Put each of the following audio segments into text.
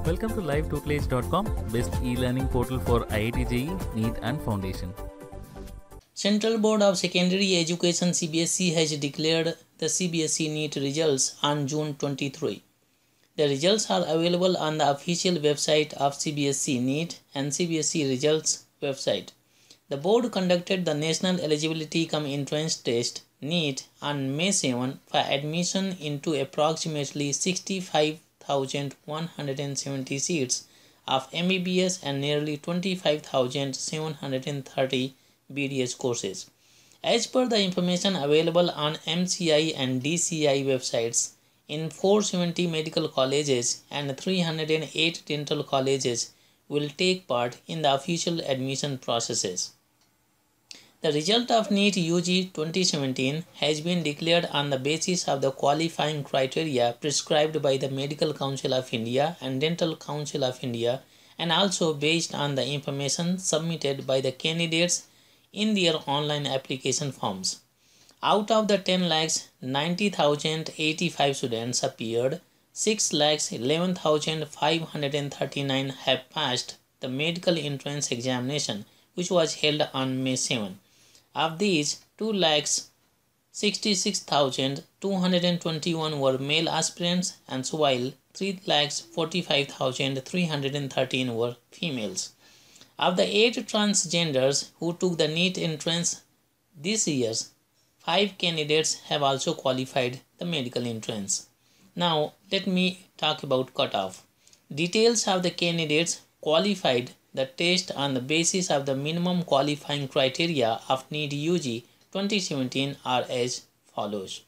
Welcome to livetutelage.com, best e-learning portal for IIT JEE, NEET and Foundation. Central Board of Secondary Education CBSE has declared the CBSE NEET results on June 23. The results are available on the official website of CBSE NEET and CBSE results website. The board conducted the National Eligibility cum Entrance Test NEET on May 7 for admission into approximately 65,170 seats of MBBS and nearly 25,730 BDS courses. As per the information available on MCI and DCI websites, in 470 medical colleges and 308 dental colleges will take part in the official admission processes. The result of NEET UG 2017 has been declared on the basis of the qualifying criteria prescribed by the Medical Council of India and Dental Council of India, and also based on the information submitted by the candidates in their online application forms. Out of the 10,90,085 students appeared, 6,11,539 have passed the medical entrance examination, which was held on May 7. Of these, 2,66,221 were male aspirants, and while 3,45,313 were females. Of the 8 transgenders who took the NEET entrance this year, 5 candidates have also qualified the medical entrance. Now, let me talk about cutoff. Details of the candidates qualified the test on the basis of the minimum qualifying criteria of NEET UG 2017 are as follows.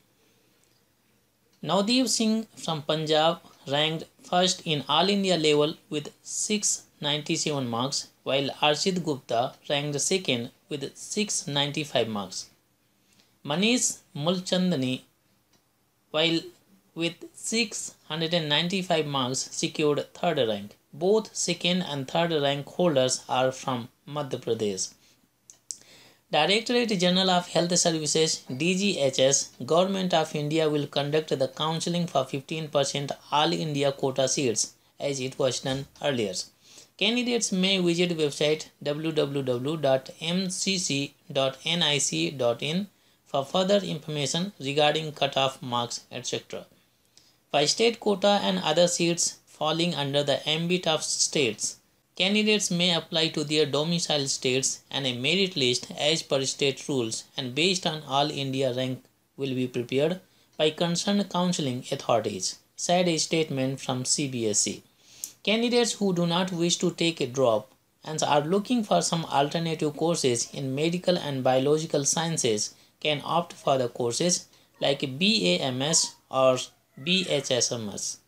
Navdeep Singh from Punjab ranked first in All India level with 697 marks, while Arshid Gupta ranked second with 695 marks. Manish Mulchandani, while with 695 marks, secured third rank. Both second and third rank holders are from Madhya Pradesh. Directorate General of Health Services DGHS, Government of India will conduct the counselling for 15% All India quota seats as it was done earlier. Candidates may visit website www.mcc.nic.in for further information regarding cutoff marks, etc. For state quota and other seats falling under the ambit of states, candidates may apply to their domicile states, and a merit list as per state rules and based on All India rank will be prepared by concerned counselling authorities, said a statement from CBSE. Candidates who do not wish to take a drop and are looking for some alternative courses in medical and biological sciences can opt for the courses like BAMS or BHSMS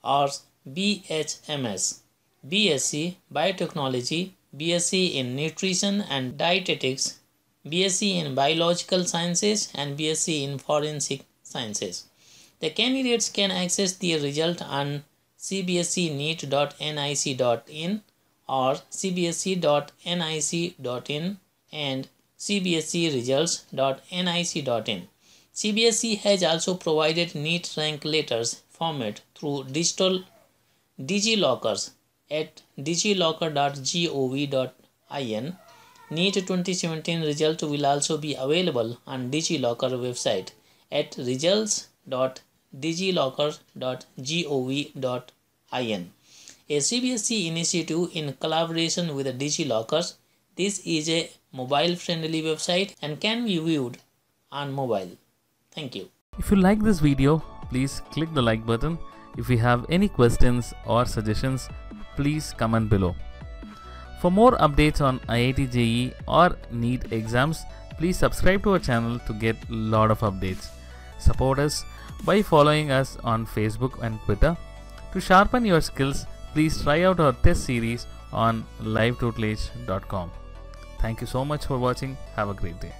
or BHMS, BSc Biotechnology, BSc in Nutrition and Dietetics, BSc in Biological Sciences and BSc in Forensic Sciences. The candidates can access their result on cbseneet.nic.in or cbse.nic.in and cbseresults.nic.in. CBSE has also provided NEET rank letters format through digital DigiLockers at digilocker.gov.in. NEET 2017 result will also be available on DigiLocker website at results.digilocker.gov.in. A CBSE initiative in collaboration with DigiLockers. This is a mobile-friendly website and can be viewed on mobile. Thank you. If you like this video, please click the like button. If you have any questions or suggestions, please comment below. For more updates on IIT JEE or NEET exams, please subscribe to our channel to get a lot of updates. Support us by following us on Facebook and Twitter. To sharpen your skills, please try out our test series on livetutelage.com. Thank you so much for watching. Have a great day.